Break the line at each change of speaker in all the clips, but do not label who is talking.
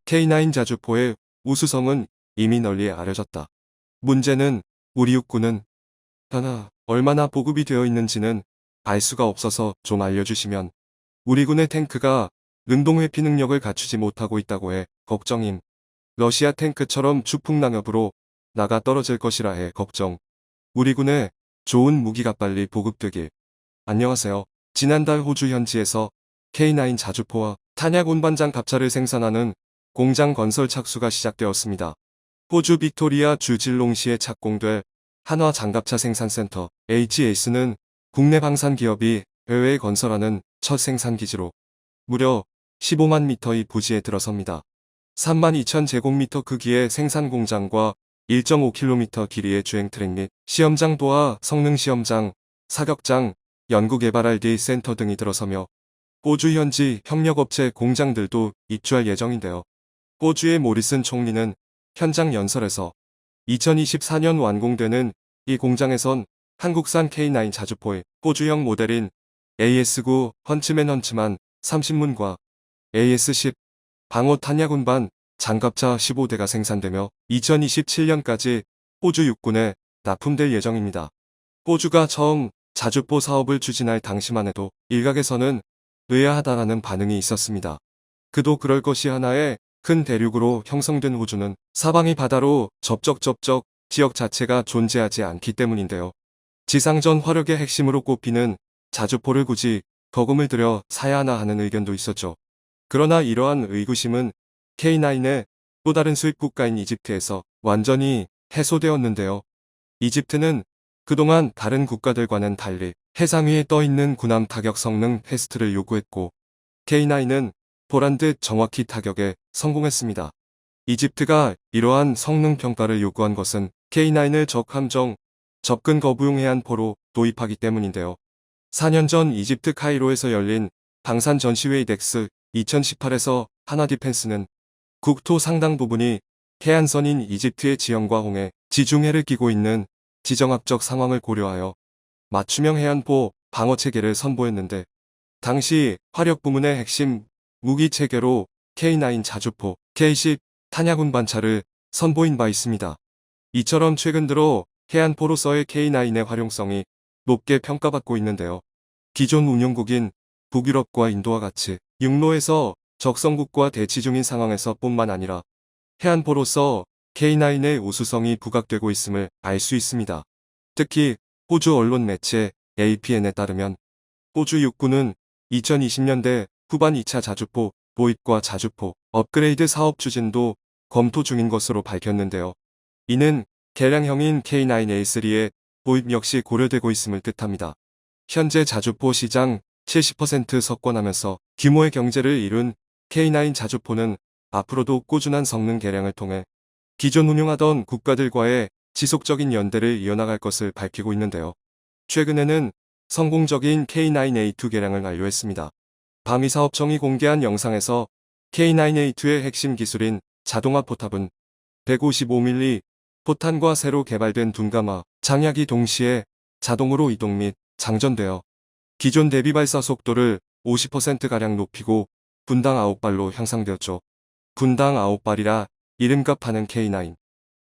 K9 자주포의 우수성은 이미 널리 알려졌다. 문제는 우리 육군은 얼마나 보급이 되어 있는지는 알 수가 없어서 좀 알려주시면. 우리 군의 탱크가 능동회피 능력을 갖추지 못하고 있다고 해 걱정임. 러시아 탱크처럼 추풍낭엽으로 나가 떨어질 것이라 해 걱정. 우리 군에 좋은 무기가 빨리 보급되길. 안녕하세요. 지난달 호주 현지에서 K9 자주포와 탄약 운반장 갑차를 생산하는 공장 건설 착수가 시작되었습니다. 호주 빅토리아 주 질롱시에 착공될 한화 장갑차 생산센터 HS는 국내 방산 기업이 해외에 건설하는 첫 생산기지로 무려 15만 미터의 부지에 들어섭니다. 3만 2천 제곱미터 크기의 생산 공장과 1.5km 길이의 주행 트랙 및 시험장 도하 성능 시험장, 사격장, 연구개발 R&D 센터 등이 들어서며 호주 현지 협력업체 공장들도 입주할 예정인데요. 호주의 모리슨 총리는 현장 연설에서 2024년 완공되는 이 공장에선 한국산 K9 자주포의 호주형 모델인 AS9 헌츠맨 30문과 AS10 방호 탄약 운반 장갑차 15대가 생산되며 2027년까지 호주 육군에 납품될 예정입니다. 호주가 처음 자주포 사업을 추진할 당시만 해도 일각에서는 의아하다라는 반응이 있었습니다. 그도 그럴 것이 하나의 큰 대륙으로 형성된 호주는 사방이 바다로 접촉 지역 자체가 존재하지 않기 때문인데요. 지상전 화력의 핵심으로 꼽히는 자주포를 굳이 거금을 들여 사야 하나 하는 의견도 있었죠. 그러나 이러한 의구심은 K9의 또 다른 수입 국가인 이집트에서 완전히 해소되었는데요. 이집트는 그동안 다른 국가들과는 달리 해상 위에 떠있는 군함 타격 성능 테스트를 요구했고 K9은 보란 듯 정확히 타격에 성공했습니다. 이집트가 이러한 성능 평가를 요구한 것은 K9을 적함정 접근 거부용 해안포로 도입하기 때문인데요. 4년 전 이집트 카이로에서 열린 방산 전시회의 덱스 2018에서 한화 디펜스는 국토 상당 부분이 해안선인 이집트의 지형과 홍해, 지중해를 끼고 있는 지정학적 상황을 고려하여 맞춤형 해안포 방어체계를 선보였는데 당시 화력 부문의 핵심 무기체계로 K9 자주포, K10 탄약 운반차를 선보인 바 있습니다. 이처럼 최근 들어 해안포로서의 K9의 활용성이 높게 평가받고 있는데요. 기존 운용국인 북유럽과 인도와 같이 육로에서 적성국과 대치 중인 상황에서 뿐만 아니라 해안포로서 K9의 우수성이 부각되고 있음을 알 수 있습니다. 특히 호주 언론 매체 APN에 따르면 호주 육군은 2020년대 후반 2차 자주포 도입과 자주포 업그레이드 사업 추진도 검토 중인 것으로 밝혔는데요. 이는 개량형인 K9A3의 도입 역시 고려되고 있음을 뜻합니다. 현재 자주포 시장 70% 석권하면서 규모의 경제를 이룬 K9 자주포는 앞으로도 꾸준한 성능 개량을 통해 기존 운용하던 국가들과의 지속적인 연대를 이어나갈 것을 밝히고 있는데요. 최근에는 성공적인 K9A2 개량을 완료했습니다. 방위사업청이 공개한 영상에서 K9A2의 핵심 기술인 자동화 포탑은 155mm 포탄과 새로 개발된 둔감화 장약이 동시에 자동으로 이동 및 장전되어 기존 대비 발사 속도를 50%가량 높이고 분당 9발로 향상되었죠. 분당 9발이라 이름값 하는 K9.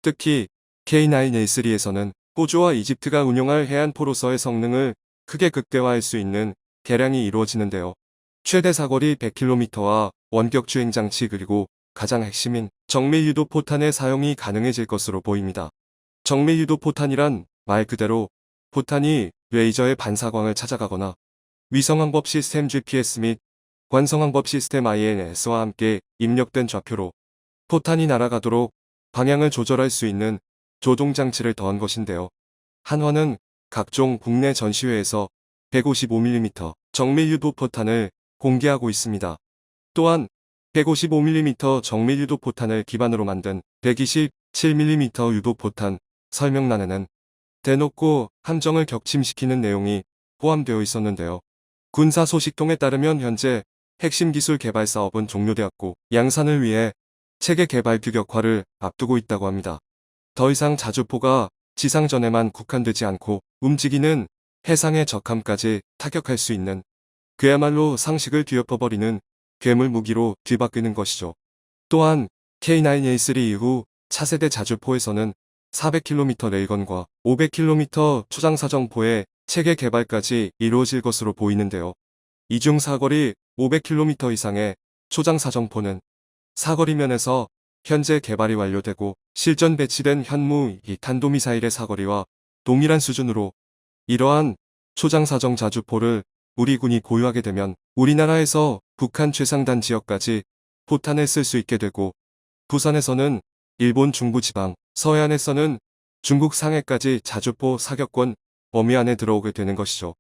특히 K9A3에서는 호주와 이집트가 운용할 해안포로서의 성능을 크게 극대화할 수 있는 개량이 이루어지는데요. 최대 사거리 100km와 원격 주행 장치 그리고 가장 핵심인 정밀 유도 포탄의 사용이 가능해질 것으로 보입니다. 정밀 유도 포탄이란 말 그대로 포탄이 레이저의 반사광을 찾아가거나 위성항법 시스템 GPS 및 관성항법 시스템 INS와 함께 입력된 좌표로 포탄이 날아가도록 방향을 조절할 수 있는 조종장치를 더한 것인데요. 한화는 각종 국내 전시회에서 155mm 정밀 유도 포탄을 공개하고 있습니다. 또한 155mm 정밀 유도 포탄을 기반으로 만든 127mm 유도 포탄 설명란에는 대놓고 함정을 격침시키는 내용이 포함되어 있었는데요. 군사 소식통에 따르면 현재 핵심 기술 개발 사업은 종료되었고 양산을 위해 체계 개발 규격화를 앞두고 있다고 합니다. 더 이상 자주포가 지상전에만 국한되지 않고 움직이는 해상의 적함까지 타격할 수 있는 그야말로 상식을 뒤엎어버리는 괴물 무기로 뒤바뀌는 것이죠. 또한 K9A3 이후 차세대 자주포에서는 400km 레일건과 500km 초장사정포의 체계 개발까지 이루어질 것으로 보이는데요. 이중 사거리 500km 이상의 초장사정포는 사거리 면에서 현재 개발이 완료되고 실전 배치된 현무 탄도미사일의 사거리와 동일한 수준으로 이러한 초장사정 자주포를 우리 군이 보유하게 되면 우리나라에서 북한 최상단 지역까지 포탄을 쓸 수 있게 되고 부산에서는 일본 중부지방, 서해안에서는 중국 상해까지 자주포 사격권 범위 안에 들어오게 되는 것이죠.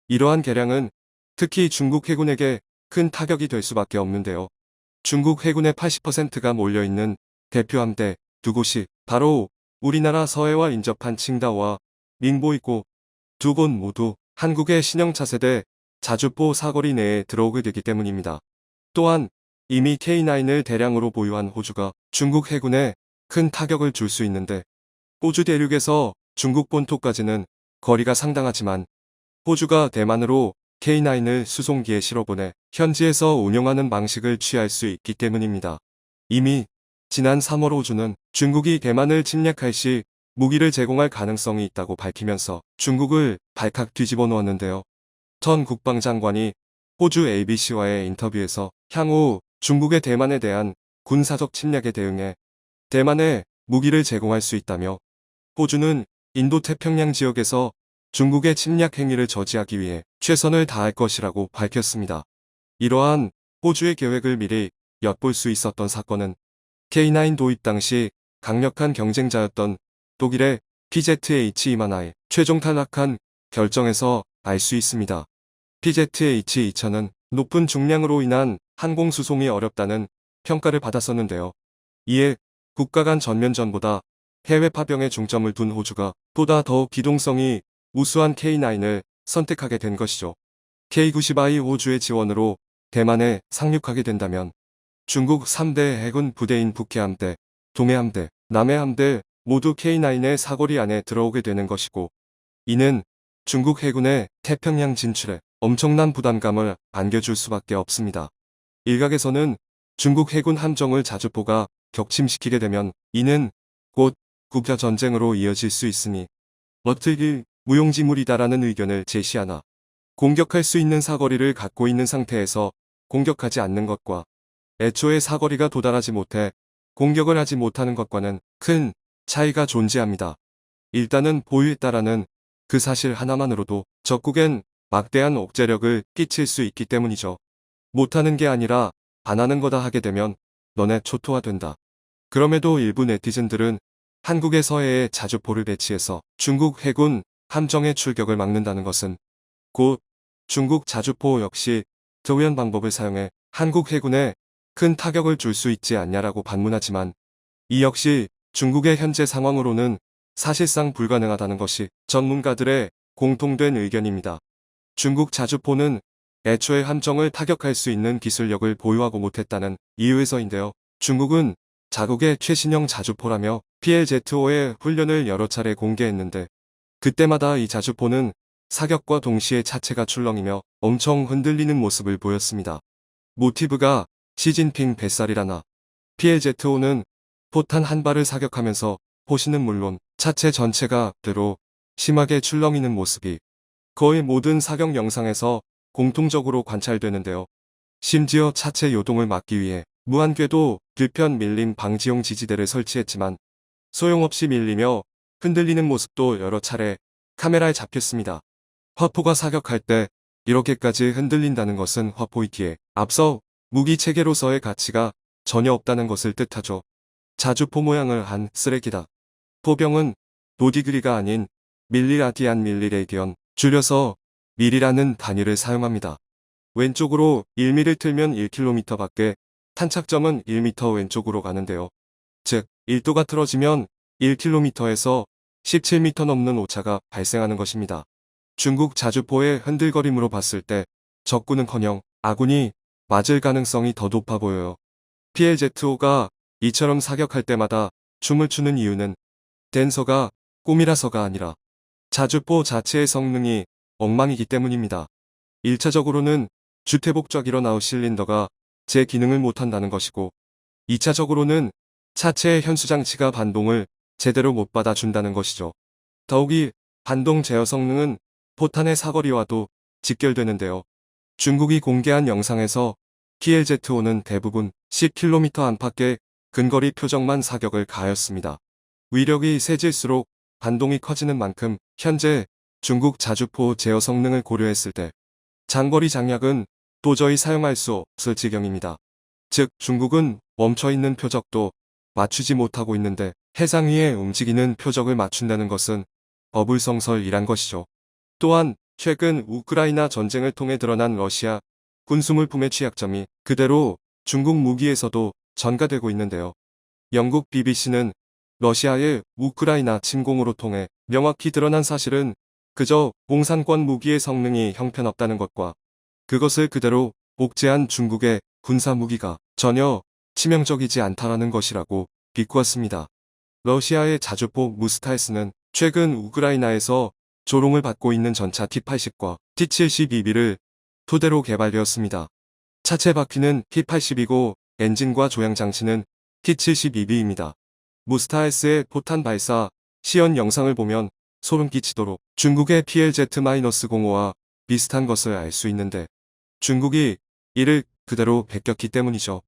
이러한 개량은 특히 중국 해군에게 큰 타격이 될 수밖에 없는데요. 중국 해군의 80%가 몰려있는 대표 함대 두 곳이 바로 우리나라 서해와 인접한 칭다오와 닝보이고 두 곳 모두 한국의 신형 차세대 자주포 사거리 내에 들어오게 되기 때문입니다. 또한 이미 K9을 대량으로 보유한 호주가 중국 해군에 큰 타격을 줄 수 있는데 호주 대륙에서 중국 본토까지는 거리가 상당하지만 호주가 대만으로 K9을 수송기에 실어보내 현지에서 운용하는 방식을 취할 수 있기 때문입니다. 이미 지난 3월 호주는 중국이 대만을 침략할 시 무기를 제공할 가능성이 있다고 밝히면서 중국을 발칵 뒤집어 놓았는데요. 전 국방장관이 호주 ABC와의 인터뷰에서 향후 중국의 대만에 대한 군사적 침략에 대응해 대만에 무기를 제공할 수 있다며 호주는 인도태평양 지역에서 중국의 침략 행위를 저지하기 위해 최선을 다할 것이라고 밝혔습니다. 이러한 호주의 계획을 미리 엿볼 수 있었던 사건은 K9 도입 당시 강력한 경쟁자였던 독일의 PZH-2만화의 최종 탈락한 결정에서 알 수 있습니다. PZH-2000은 높은 중량으로 인한 항공수송이 어렵다는 평가를 받았었는데요. 이에 국가 간 전면전보다 해외 파병에 중점을 둔 호주가 보다 더욱 기동성이 우수한 K9을 선택하게 된 것이죠. K-90I 호주의 지원으로 대만에 상륙하게 된다면 중국 3대 해군 부대인 북해함대, 동해함대, 남해함대 모두 K9의 사거리 안에 들어오게 되는 것이고 이는 중국 해군의 태평양 진출에 엄청난 부담감을 안겨줄 수밖에 없습니다. 일각에서는 중국 해군 함정을 자주포가 격침시키게 되면 이는 곧 국가전쟁으로 이어질 수 있으니 어떻게 무용지물이다라는 의견을 제시하나 공격할 수 있는 사거리를 갖고 있는 상태에서 공격하지 않는 것과 애초에 사거리가 도달하지 못해 공격을 하지 못하는 것과는 큰 차이가 존재합니다. 일단은 보유했다라는 그 사실 하나만으로도 적국엔 막대한 억제력을 끼칠 수 있기 때문이죠. 못하는 게 아니라 안 하는 거다 하게 되면 너네 초토화된다. 그럼에도 일부 네티즌들은 한국의 서해에 자주포를 배치해서 중국 해군 함정의 출격을 막는다는 것은 곧 중국 자주포 역시 조연 방법을 사용해 한국 해군에 큰 타격을 줄 수 있지 않냐라고 반문하지만 이 역시 중국의 현재 상황으로는 사실상 불가능하다는 것이 전문가들의 공통된 의견입니다. 중국 자주포는 애초에 함정을 타격할 수 있는 기술력을 보유하고 못했다는 이유에서인데요. 중국은 자국의 최신형 자주포라며 PLZ-5의 훈련을 여러 차례 공개했는데 그때마다 이 자주포는 사격과 동시에 차체가 출렁이며 엄청 흔들리는 모습을 보였습니다. 모티브가 시진핑 뱃살이라나 PLZ-5는 포탄 한 발을 사격하면서 호시는 물론 차체 전체가 대로 심하게 출렁이는 모습이 거의 모든 사격 영상에서 공통적으로 관찰되는데요. 심지어 차체 요동을 막기 위해 무한궤도 들편 밀림 방지용 지지대를 설치했지만 소용없이 밀리며 흔들리는 모습도 여러 차례 카메라에 잡혔습니다. 화포가 사격할 때 이렇게까지 흔들린다는 것은 화포이기에 앞서 무기 체계로서의 가치가 전혀 없다는 것을 뜻하죠. 자주포 모양을 한 쓰레기다. 포병은 노디그리가 아닌 밀리라디안 밀리레디언, 줄여서 밀이라는 단위를 사용합니다. 왼쪽으로 1밀을 틀면 1km 밖에 탄착점은 1m 왼쪽으로 가는데요. 즉 1도가 틀어지면 1km에서 17m 넘는 오차가 발생하는 것입니다. 중국 자주포의 흔들거림으로 봤을 때 적군은커녕 아군이 맞을 가능성이 더 높아 보여요. PLZ-5가 이처럼 사격할 때마다 춤을 추는 이유는 댄서가 꿈이라서가 아니라 자주포 자체의 성능이 엉망이기 때문입니다. 1차적으로는 주퇴복적으로 나올 실린더가 제 기능을 못한다는 것이고 2차적으로는 차체의 현수장치가 반동을 제대로 못 받아준다는 것이죠. 더욱이 반동 제어 성능은 포탄의 사거리와도 직결되는데요. 중국이 공개한 영상에서 PLZ-5는 대부분 10km 안팎의 근거리 표적만 사격을 가하였습니다. 위력이 세질수록 반동이 커지는 만큼 현재 중국 자주포 제어 성능을 고려했을 때 장거리 장약은 도저히 사용할 수 없을 지경입니다. 즉 중국은 멈춰있는 표적도 맞추지 못하고 있는데 해상 위에 움직이는 표적을 맞춘다는 것은 어불성설이란 것이죠. 또한 최근 우크라이나 전쟁을 통해 드러난 러시아 군수물품의 취약점이 그대로 중국 무기에서도 전가되고 있는데요. 영국 BBC는 러시아의 우크라이나 침공으로 통해 명확히 드러난 사실은 그저 공산권 무기의 성능이 형편없다는 것과 그것을 그대로 복제한 중국의 군사 무기가 전혀 치명적이지 않다라는 것이라고 비꼬았습니다. 러시아의 자주포 무스타에스는 최근 우크라이나에서 조롱을 받고 있는 전차 T-80과 T-72B를 토대로 개발되었습니다. 차체 바퀴는 T-80이고 엔진과 조향 장치는 T-72B입니다. 무스타에스의 포탄 발사 시연 영상을 보면 소름 끼치도록 중국의 PLZ-05와 비슷한 것을 알 수 있는데 중국이 이를 그대로 베꼈기 때문이죠.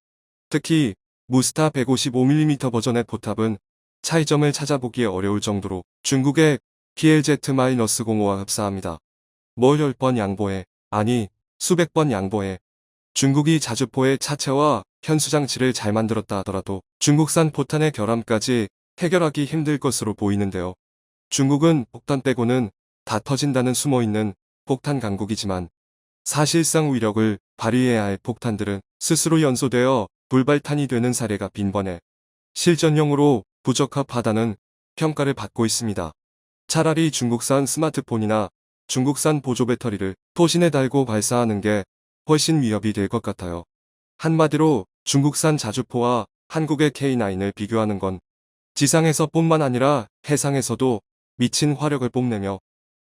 특히 무스타 155mm 버전의 포탑은 차이점을 찾아보기 어려울 정도로 중국의 PLZ-05와 흡사합니다. 뭘 10번 양보해, 아니 수백 번 양보해. 중국이 자주포의 차체와 현수장치를 잘 만들었다 하더라도 중국산 포탄의 결함까지 해결하기 힘들 것으로 보이는데요. 중국은 폭탄 빼고는 다 터진다는 숨어있는 폭탄 강국이지만 사실상 위력을 발휘해야 할 폭탄들은 스스로 연소되어 불발탄이 되는 사례가 빈번해 실전용으로 부적합하다는 평가를 받고 있습니다. 차라리 중국산 스마트폰이나 중국산 보조 배터리를 토신에 달고 발사하는 게 훨씬 위협이 될 것 같아요. 한마디로 중국산 자주포와 한국의 K9을 비교하는 건 지상에서뿐만 아니라 해상에서도 미친 화력을 뽐내며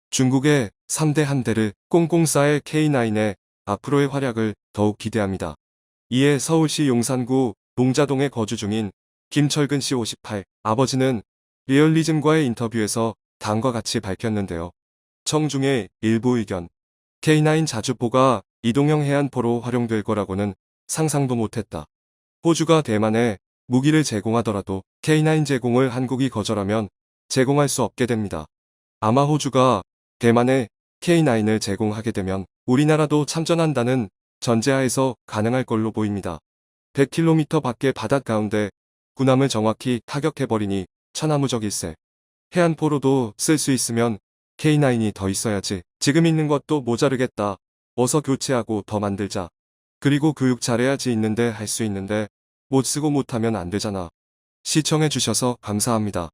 중국의 3대 함대를 꽁꽁 쌓을 K9의 앞으로의 활약을 더욱 기대합니다. 이에 서울시 용산구 동자동에 거주 중인 김철근 씨 58 아버지는 리얼리즘과의 인터뷰에서 다음과 같이 밝혔는데요. 청중의 일부 의견. K9 자주포가 이동형 해안포로 활용될 거라고는 상상도 못했다. 호주가 대만에 무기를 제공하더라도 K9 제공을 한국이 거절하면 제공할 수 없게 됩니다. 아마 호주가 대만에 K9을 제공하게 되면 우리나라도 참전한다는 전제하에서 가능할 걸로 보입니다. 100km 밖의 바닷 가운데 군함을 정확히 타격해버리니 천하무적일세. 해안포로도 쓸 수 있으면 K9이 더 있어야지. 지금 있는 것도 모자르겠다. 어서 교체하고 더 만들자. 그리고 교육 잘해야지 있는데 할 수 있는데 못 쓰고 못하면 안 되잖아. 시청해주셔서 감사합니다.